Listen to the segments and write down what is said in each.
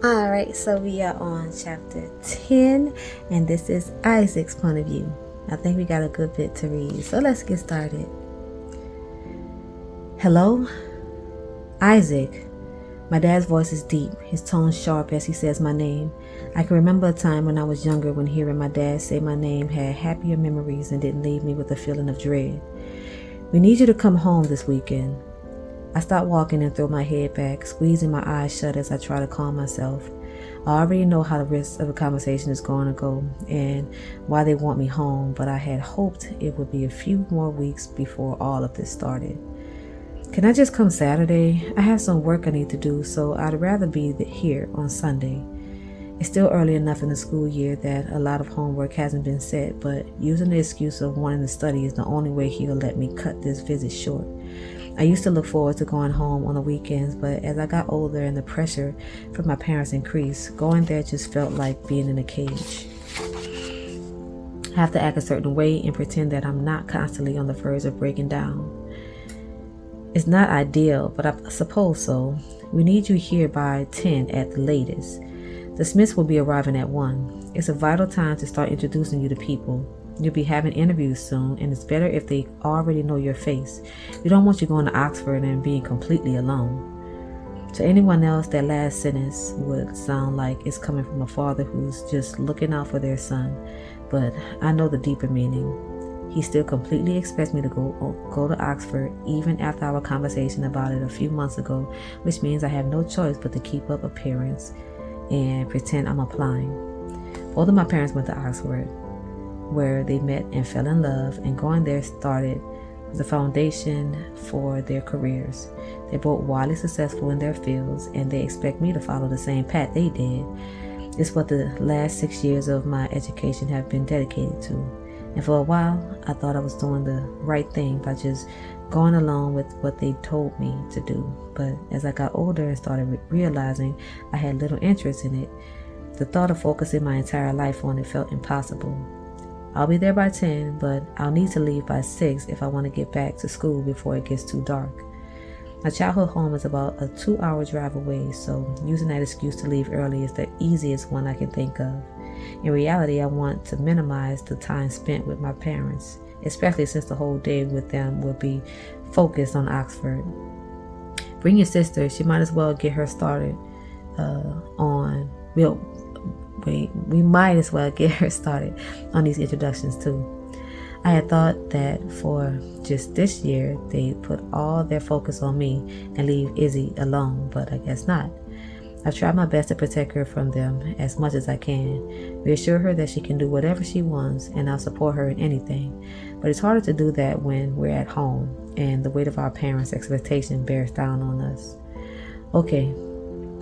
Alright, so we are on chapter 10, and this is Isaac's point of view. I think we got a good bit to read, so let's get started. Hello? Isaac. My dad's voice is deep, his tone sharp as he says my name. I can remember a time when I was younger when hearing my dad say my name had happier memories and didn't leave me with a feeling of dread. We need you to come home this weekend. I stop walking and throw my head back, squeezing my eyes shut as I try to calm myself. I already know how the rest of the conversation is going to go and why they want me home, but I had hoped it would be a few more weeks before all of this started. Can I just come Saturday? I have some work I need to do, so I'd rather be here on Sunday. It's still early enough in the school year that a lot of homework hasn't been set, but using the excuse of wanting to study is the only way he'll let me cut this visit short. I used to look forward to going home on the weekends, but as I got older and the pressure from my parents increased, going there just felt like being in a cage. I have to act a certain way and pretend that I'm not constantly on the verge of breaking down. It's not ideal, but I suppose so. We need you here by 10 at the latest. The Smiths will be arriving at 1. It's a vital time to start introducing you to people. You'll be having interviews soon, and it's better if they already know your face. We don't want you going to Oxford and being completely alone. To anyone else, that last sentence would sound like it's coming from a father who's just looking out for their son, but I know the deeper meaning. He still completely expects me to go to Oxford, even after our conversation about it a few months ago, which means I have no choice but to keep up appearance and pretend I'm applying. Both of my parents went to Oxford, where they met and fell in love, and going there started the foundation for their careers. They're both widely successful in their fields, and they expect me to follow the same path they did. It's what the last 6 years of my education have been dedicated to. And for a while, I thought I was doing the right thing by just going along with what they told me to do. But as I got older and started realizing I had little interest in it, the thought of focusing my entire life on it felt impossible. I'll be there by 10, but I'll need to leave by 6 if I want to get back to school before it gets too dark. My childhood home is about a 2-hour drive away, so using that excuse to leave early is the easiest one I can think of. In reality, I want to minimize the time spent with my parents, especially since the whole day with them will be focused on Oxford. Bring your sister. She might as well get her started we might as well get her started on these introductions too. I had thought that for just this year, they'd put all their focus on me and leave Izzy alone, but I guess not. I've tried my best to protect her from them as much as I can, reassure her that she can do whatever she wants and I'll support her in anything. But it's harder to do that when we're at home and the weight of our parents' expectation bears down on us. Okay,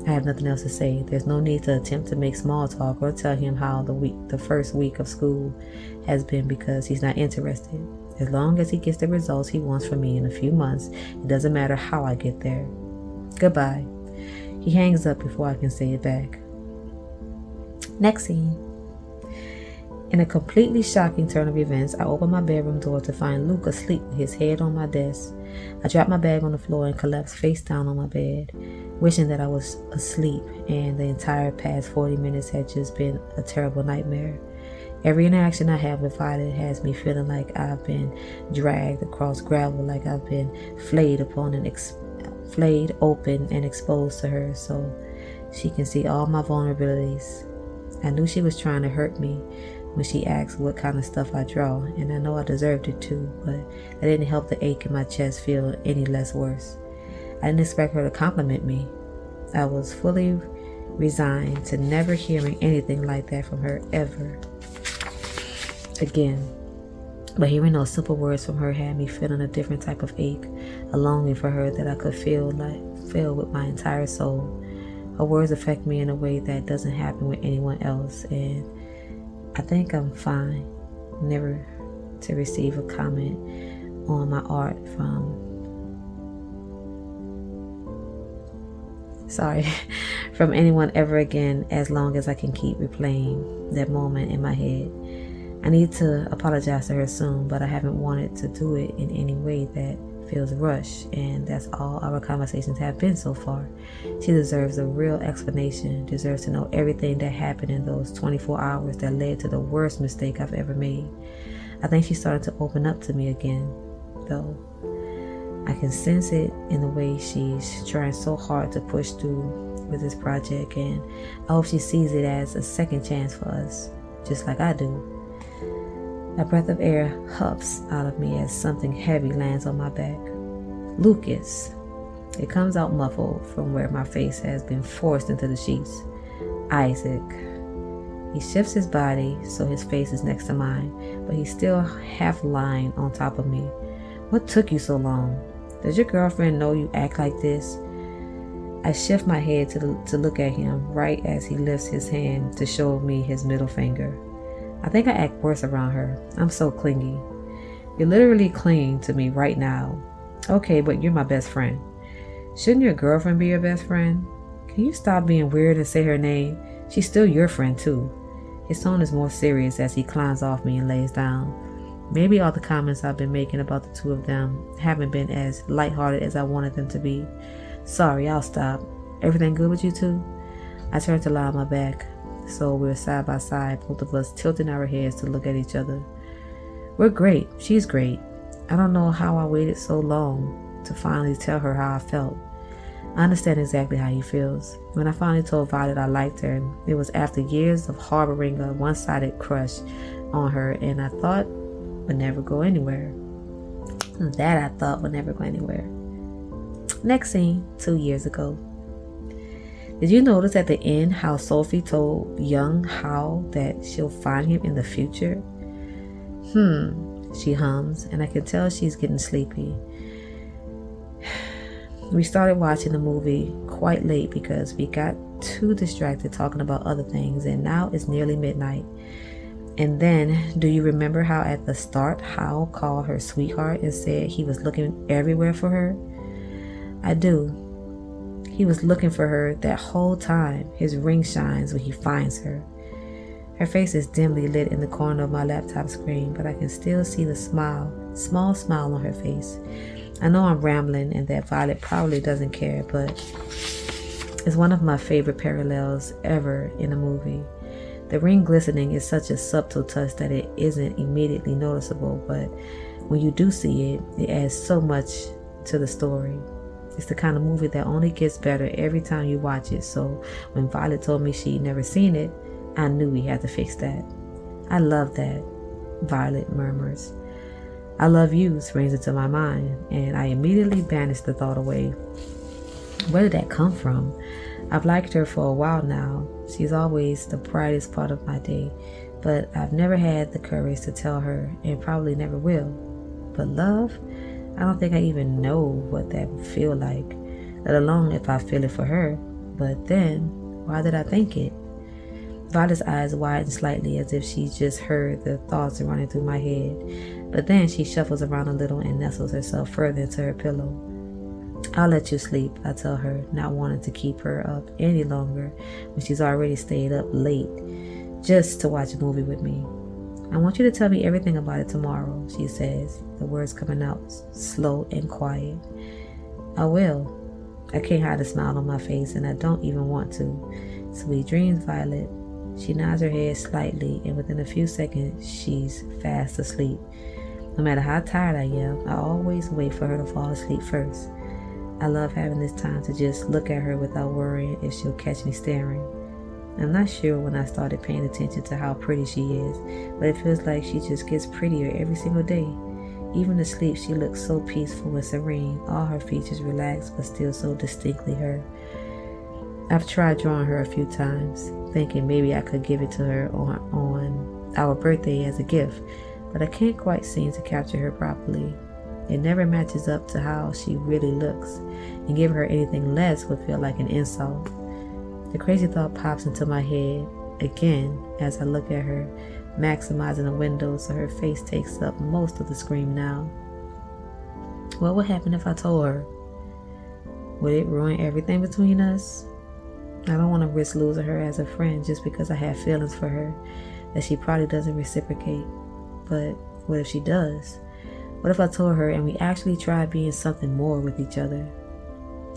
I have nothing else to say. There's no need to attempt to make small talk or tell him how the first week of school has been because he's not interested. As long as he gets the results he wants from me in a few months, it doesn't matter how I get there. Goodbye. He hangs up before I can say it back. Next scene. In a completely shocking turn of events, I open my bedroom door to find Luke asleep with his head on my desk. I drop my bag on the floor and collapse face down on my bed, wishing that I was asleep and the entire past 40 minutes had just been a terrible nightmare. Every interaction I have with Violet has me feeling like I've been dragged across gravel, like I've been flayed open and exposed to her so she can see all my vulnerabilities. I knew she was trying to hurt me when she asked what kind of stuff I draw, and I know I deserved it too, but that didn't help the ache in my chest feel any less worse. I didn't expect her to compliment me. I was fully resigned to never hearing anything like that from her ever again. But hearing those simple words from her had me feeling a different type of ache, a longing for her that I could feel with my entire soul. Her words affect me in a way that doesn't happen with anyone else, and I think I'm fine never to receive a comment on my art from anyone ever again, as long as I can keep replaying that moment in my head. I need to apologize to her soon, but I haven't wanted to do it in any way that feels rushed, and that's all our conversations have been so far. She deserves a real explanation, deserves to know everything that happened in those 24 hours that led to the worst mistake I've ever made. I think she's starting to open up to me again, though. I can sense it in the way she's trying so hard to push through with this project, and I hope she sees it as a second chance for us, just like I do. A breath of air huffs out of me as something heavy lands on my back. Lucas. It comes out muffled from where my face has been forced into the sheets. Isaac. He shifts his body so his face is next to mine, but he's still half lying on top of me. What took you so long? Does your girlfriend know you act like this? I shift my head to look at him right as he lifts his hand to show me his middle finger. I think I act worse around her. I'm so clingy. You're literally clinging to me right now. Okay, but you're my best friend. Shouldn't your girlfriend be your best friend? Can you stop being weird and say her name? She's still your friend too. His tone is more serious as he climbs off me and lays down. Maybe all the comments I've been making about the two of them haven't been as lighthearted as I wanted them to be. Sorry, I'll stop. Everything good with you two? I turn to lie on my back, so we're side by side, both of us tilting our heads to look at each other. We're great. She's great. I don't know how I waited so long to finally tell her how I felt. I understand exactly how he feels. When I finally told Violet I liked her, it was after years of harboring a one-sided crush on her, and I thought would never go anywhere. Next scene, 2 years ago. Did you notice at the end how Sophie told young Hal that she'll find him in the future? She hums, and I can tell she's getting sleepy. We started watching the movie quite late because we got too distracted talking about other things, and now it's nearly midnight. And then, do you remember how at the start Hal called her sweetheart and said he was looking everywhere for her? I do. He was looking for her that whole time. His ring shines when he finds her. Her face is dimly lit in the corner of my laptop screen, but I can still see the small smile on her face. I know I'm rambling and that Violet probably doesn't care, but it's one of my favorite parallels ever in a movie. The ring glistening is such a subtle touch that it isn't immediately noticeable, but when you do see it, it adds so much to the story. It's the kind of movie that only gets better every time you watch it, so when Violet told me she'd never seen it, I knew we had to fix that. I love that, Violet murmurs. I love you springs into my mind, and I immediately banish the thought away. Where did that come from? I've liked her for a while now. She's always the brightest part of my day, but I've never had the courage to tell her, and probably never will. But love? I don't think I even know what that would feel like, let alone if I feel it for her. But then, why did I think it? Violet's eyes widen slightly as if she just heard the thoughts running through my head. But then she shuffles around a little and nestles herself further into her pillow. I'll let you sleep, I tell her, not wanting to keep her up any longer when she's already stayed up late just to watch a movie with me. I want you to tell me everything about it tomorrow, she says, the words coming out slow and quiet. I will. I can't hide the smile on my face, and I don't even want to. Sweet dreams, Violet. She nods her head slightly, and within a few seconds, she's fast asleep. No matter how tired I am, I always wait for her to fall asleep first. I love having this time to just look at her without worrying if she'll catch me staring. I'm not sure when I started paying attention to how pretty she is, but it feels like she just gets prettier every single day. Even asleep, she looks so peaceful and serene, all her features relaxed but still so distinctly her. I've tried drawing her a few times, thinking maybe I could give it to her on our birthday as a gift, but I can't quite seem to capture her properly. It never matches up to how she really looks, and giving her anything less would feel like an insult. The crazy thought pops into my head again as I look at her, maximizing the window so her face takes up most of the screen now. What would happen if I told her? Would it ruin everything between us? I don't want to risk losing her as a friend just because I have feelings for her that she probably doesn't reciprocate. But what if she does? What if I told her and we actually tried being something more with each other?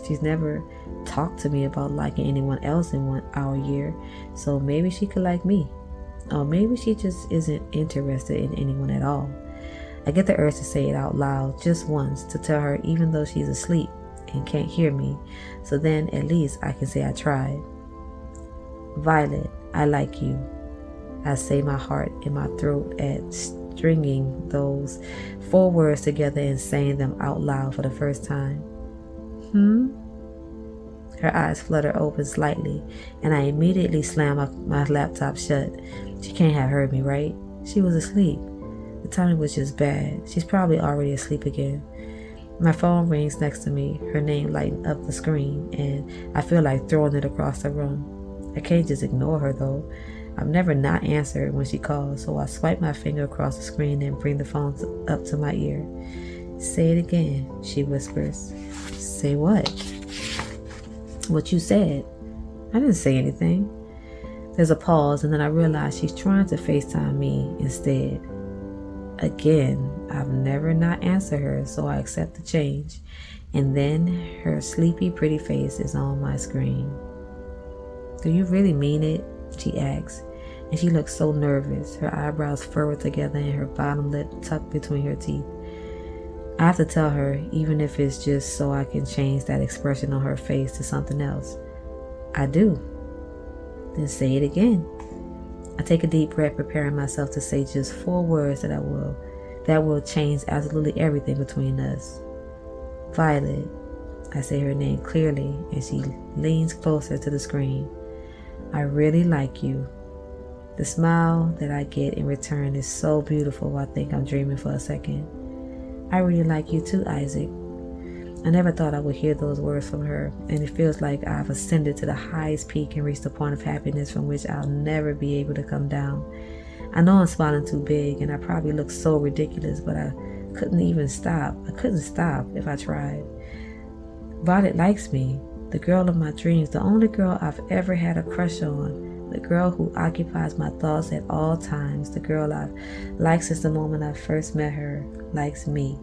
She's never talked to me about liking anyone else in our year, so maybe she could like me. Or maybe she just isn't interested in anyone at all. I get the urge to say it out loud just once, to tell her even though she's asleep and can't hear me, so then at least I can say I tried. Violet, I like you. I say, my heart in my throat at stringing those 4 words together and saying them out loud for the first time. Her eyes flutter open slightly, and I immediately slam my laptop shut. She can't have heard me, right? She was asleep. The timing was just bad. She's probably already asleep again. My phone rings next to me, her name lighting up the screen, and I feel like throwing it across the room. I can't just ignore her though. I've never not answered when she calls, so I swipe my finger across the screen and bring the phone up to my ear. Say it again, she whispers. Say what? What you said. I didn't say anything. There's a pause, and then I realize she's trying to FaceTime me instead. Again, I've never not answered her, so I accept the change. And then her sleepy, pretty face is on my screen. Do you really mean it? She asks, and she looks so nervous, her eyebrows furrowed together and her bottom lip tucked between her teeth. I have to tell her, even if it's just so I can change that expression on her face to something else. I do. Then say it again. I take a deep breath, preparing myself to say just 4 words that will change absolutely everything between us. Violet. I say her name clearly, and she leans closer to the screen. I really like you. The smile that I get in return is so beautiful, I think I'm dreaming for a second. I really like you too, Isaac. I never thought I would hear those words from her, and it feels like I've ascended to the highest peak and reached a point of happiness from which I'll never be able to come down. I know I'm smiling too big, and I probably look so ridiculous, but I couldn't stop if I tried. Violet likes me, the girl of my dreams, the only girl I've ever had a crush on, the girl who occupies my thoughts at all times, the girl I've liked since the moment I first met her, likes me.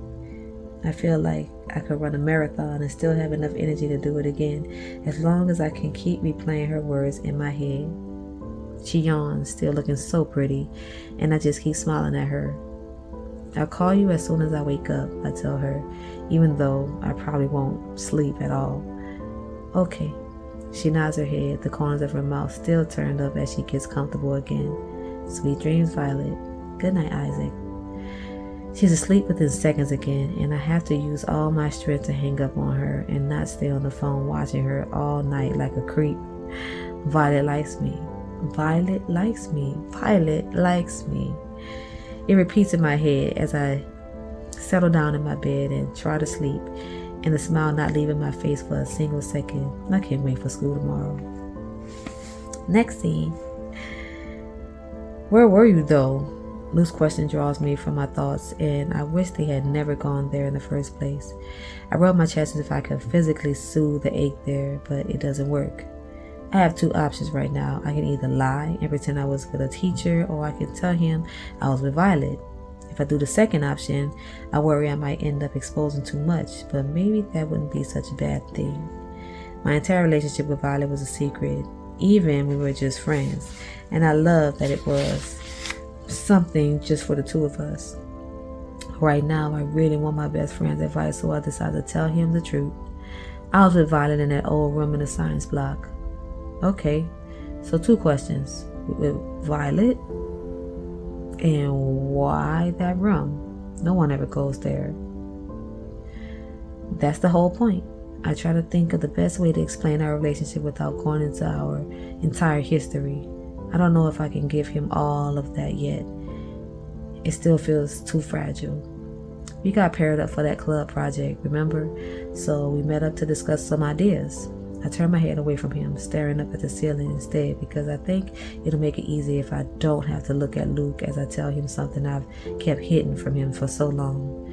I feel like I could run a marathon and still have enough energy to do it again, as long as I can keep replaying her words in my head. She yawns, still looking so pretty, and I just keep smiling at her. I'll call you as soon as I wake up, I tell her, even though I probably won't sleep at all. Okay. She nods her head, the corners of her mouth still turned up as she gets comfortable again. Sweet dreams, Violet. Good night, Isaac. She's asleep within seconds again, and I have to use all my strength to hang up on her and not stay on the phone watching her all night like a creep. Violet likes me. Violet likes me. Violet likes me. It repeats in my head as I settle down in my bed and try to sleep, and the smile not leaving my face for a single second. I can't wait for school tomorrow. Next scene. Where were you though? Loose question draws me from my thoughts, and I wish they had never gone there in the first place. I rub my chest as if I could physically soothe the ache there, but it doesn't work. I have 2 options right now. I can either lie and pretend I was with a teacher, or I can tell him I was with Violet. If I do the second option, I worry I might end up exposing too much, but maybe that wouldn't be such a bad thing. My entire relationship with Violet was a secret, even when we were just friends, and I love that it was something just for the 2 of us. Right now, I really want my best friend's advice, so I decided to tell him the truth. I was with Violet in that old room in the science block. Okay, so 2 questions. With Violet? And why that room? No one ever goes there. That's the whole point. I try to think of the best way to explain our relationship without going into our entire history. I don't know if I can give him all of that yet. It still feels too fragile. We got paired up for that club project, remember? So we met up to discuss some ideas. I turn my head away from him, staring up at the ceiling instead, because I think it'll make it easier if I don't have to look at Luke as I tell him something I've kept hidden from him for so long.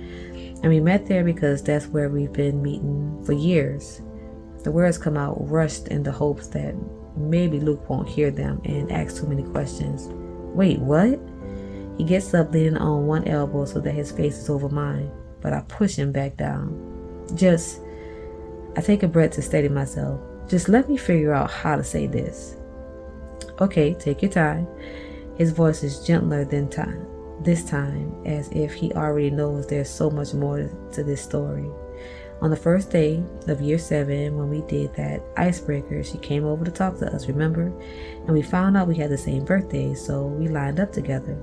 And we met there because that's where we've been meeting for years. The words come out rushed in the hopes that maybe Luke won't hear them and ask too many questions. Wait, what? He gets up, leaning on one elbow so that his face is over mine. but I push him back down. I take a breath to steady myself. Just let me figure out how to say this. Okay, take your time. His voice is gentler this time, as if he already knows there's so much more to this story. On the first day of year 7, when we did that icebreaker, she came over to talk to us, remember? And we found out we had the same birthday, so we lined up together.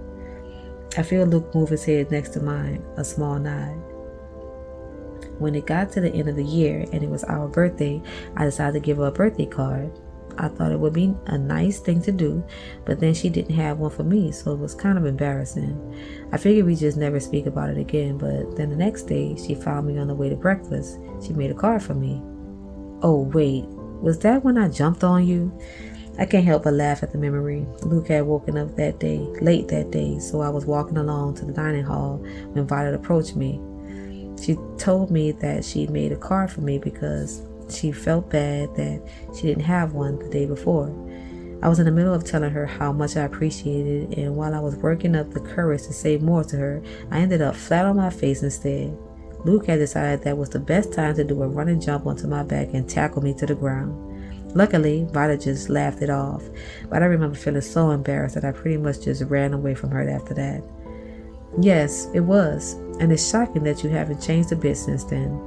I feel Luke move his head next to mine, a small nod. When it got to the end of the year and it was our birthday, I decided to give her a birthday card. I thought it would be a nice thing to do, but then she didn't have one for me, so it was kind of embarrassing. I figured we just never speak about it again, but then the next day, she found me on the way to breakfast. She made a card for me. Oh, wait, was that when I jumped on you? I can't help but laugh at the memory. Luke had woken up late that day, so I was walking along to the dining hall when Violet approached me. She told me that she'd made a card for me because she felt bad that she didn't have one the day before. I was in the middle of telling her how much I appreciated it, and while I was working up the courage to say more to her, I ended up flat on my face instead. Luke had decided that was the best time to do a running jump onto my back and tackle me to the ground. Luckily, Violet just laughed it off, but I remember feeling so embarrassed that I pretty much just ran away from her after that. Yes, it was, and it's shocking that you haven't changed a bit since then.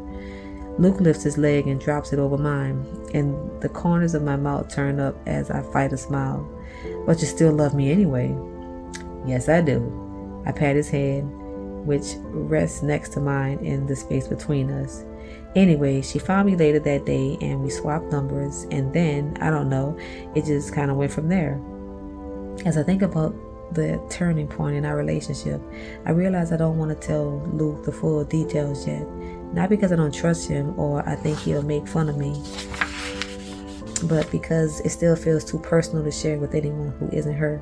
Luke lifts his leg and drops it over mine, and the corners of my mouth turn up as I fight a smile. But you still love me anyway. Yes, I do. I pat his head, which rests next to mine in the space between us. Anyway, she found me later that day and we swapped numbers, and then, I don't know, it just kind of went from there. As I think about the turning point in our relationship, I realize I don't want to tell Luke the full details yet. Not because I don't trust him or I think he'll make fun of me, but because it still feels too personal to share with anyone who isn't her.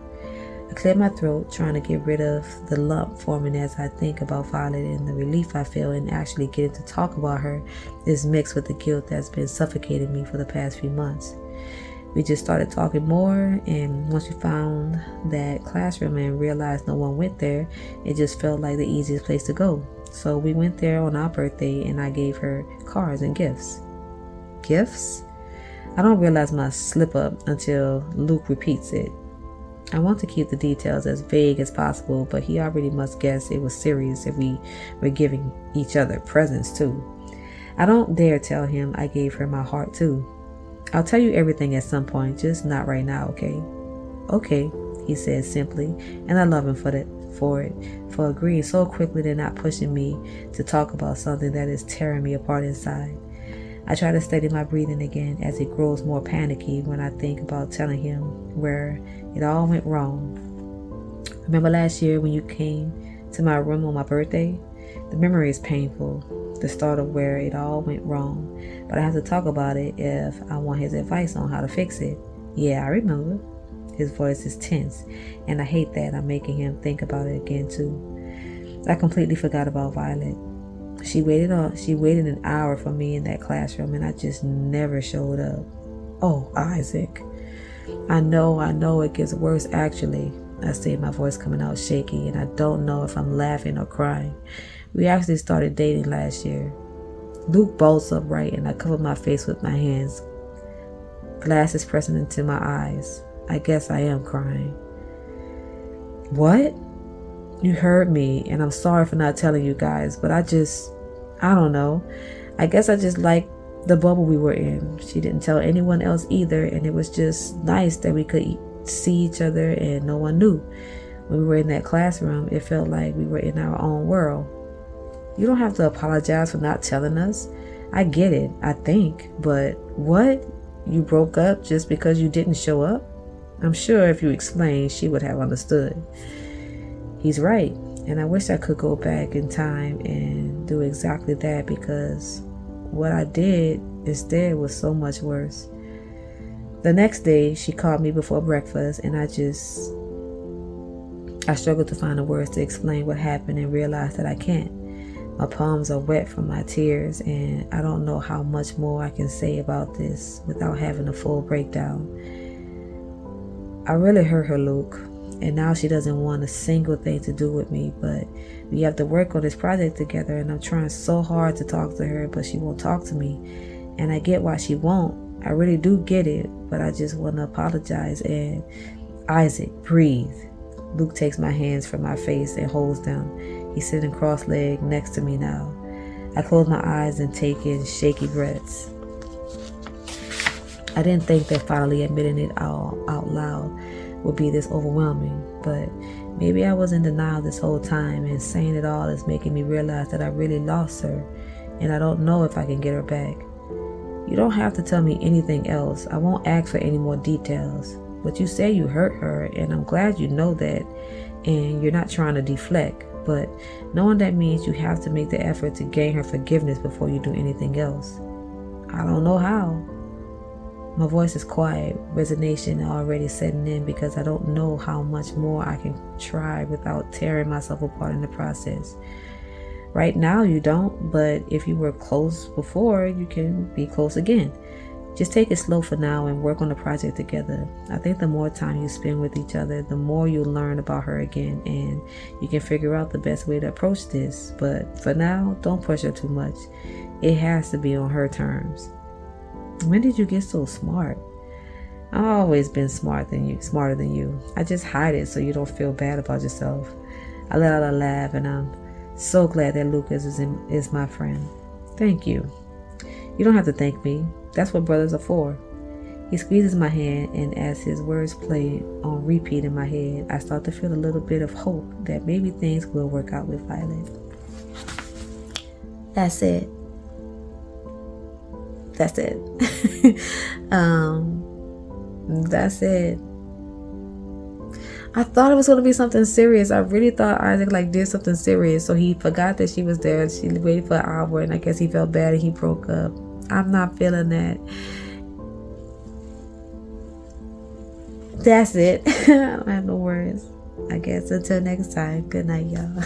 I clear my throat, trying to get rid of the lump forming as I think about Violet, and the relief I feel in actually getting to talk about her is mixed with the guilt that's been suffocating me for the past few months. We just started talking more, and once we found that classroom and realized no one went there, it just felt like the easiest place to go. So we went there on our birthday, and I gave her cards and gifts. Gifts? I don't realize my slip up until Luke repeats it. I want to keep the details as vague as possible, but he already must guess it was serious if we were giving each other presents too. I don't dare tell him I gave her my heart too. I'll tell you everything at some point, just not right now, okay? Okay, he says simply, and I love him for agreeing so quickly to not pushing me to talk about something that is tearing me apart inside. I try to steady my breathing again as it grows more panicky when I think about telling him where it all went wrong. Remember last year when you came to my room on my birthday? The memory is painful, the start of where it all went wrong, but I have to talk about it if I want his advice on how to fix it. Yeah, I remember. His voice is tense, and I hate that I'm making him think about it again too. I completely forgot about Violet. She waited an hour for me in that classroom, and I just never showed up. Oh, Isaac. I know it gets worse actually. I say, my voice coming out shaky, and I don't know if I'm laughing or crying. We actually started dating last year. Luke bolts upright, and I cover my face with my hands, glasses pressing into my eyes. I guess I am crying. What? You heard me, and I'm sorry for not telling you guys, but I don't know. I guess I just liked the bubble we were in. She didn't tell anyone else either, and it was just nice that we could see each other and no one knew. When we were in that classroom, it felt like we were in our own world. You don't have to apologize for not telling us. I get it, I think, but what? You broke up just because you didn't show up? I'm sure if you explained, she would have understood. He's right, and I wish I could go back in time and do exactly that, because what I did instead was so much worse. The next day, she called me before breakfast, and I struggled to find the words to explain what happened and realized that I can't. My palms are wet from my tears, and I don't know how much more I can say about this without having a full breakdown. I really hurt her, Luke. And now she doesn't want a single thing to do with me, but we have to work on this project together, and I'm trying so hard to talk to her, but she won't talk to me. And I get why she won't. I really do get it, but I just want to apologize. And Isaac, breathe. Luke takes my hands from my face and holds them. He's sitting cross-legged next to me now. I close my eyes and take in shaky breaths. I didn't think that finally admitting it out loud would be this overwhelming, but maybe I was in denial this whole time, and saying it all is making me realize that I really lost her, and I don't know if I can get her back. You don't have to tell me anything else. I won't ask for any more details. But you say you hurt her, and I'm glad you know that, and you're not trying to deflect. But knowing that means you have to make the effort to gain her forgiveness before you do anything else. I don't know how. My voice is quiet, resignation already setting in because I don't know how much more I can try without tearing myself apart in the process. Right now you don't, but if you were close before, you can be close again. Just take it slow for now and work on the project together. I think the more time you spend with each other, the more you'll learn about her again, and you can figure out the best way to approach this. But for now, don't push her too much. It has to be on her terms. When did you get so smart? I've always been smarter than you. I just hide it so you don't feel bad about yourself. I let out a laugh, and I'm so glad that Lucas is my friend. Thank you. You don't have to thank me. That's what brothers are for. He squeezes my hand, and as his words play on repeat in my head, I start to feel a little bit of hope that maybe things will work out with Violet. That's it. That's it. That's it. I thought it was going to be something serious. I really thought Isaac did something serious. So he forgot that she was there. She waited for an hour, and I guess he felt bad and he broke up. I'm not feeling that. That's it. I don't have no words. I guess until next time. Good night, y'all.